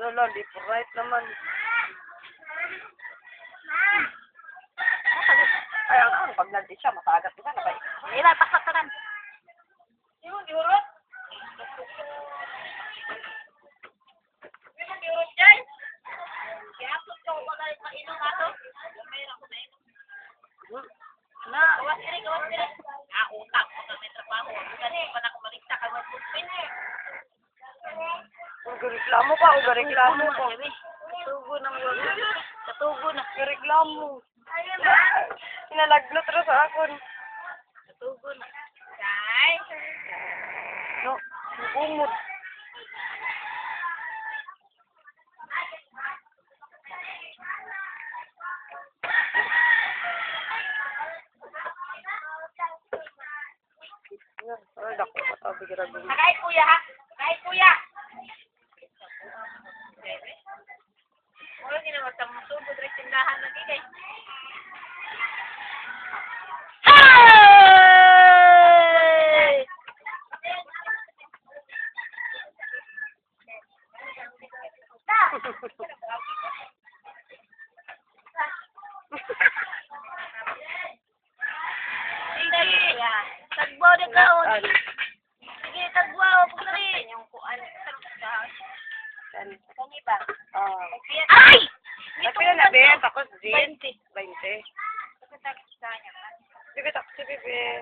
Lolo, di po right naman. Kaya nga, pag nandito siya, matagat ka na ba? Ila, pasok ka na. Di mo, diurot? Di mo, diurot dyan? Kaya po ito, wala yung mainom ato. Mayroon ako mainom. Na. Gawas diri. Ah, utak ko na may trabaho. Kasi pa na kumaligta ka mo pin. Reklamo pa, reklamo pa. Katugo na mo. Katugo na. Reklamo. Inalaglot rin sa akon. Katugo na. Guys. No, umod. Ay, dako pa tabi grabe. Kahit kuya ha. Kahit kuya. Wala din naman sa musubod rin tindahan na di kay. Hey! Sige, tagbo di kaon. Sige, tagbo ako pagkari. Yung kuan. Kani ba? Ay! Napila na, be? Tapos, 20. 20. Sige, tapos si Bebe.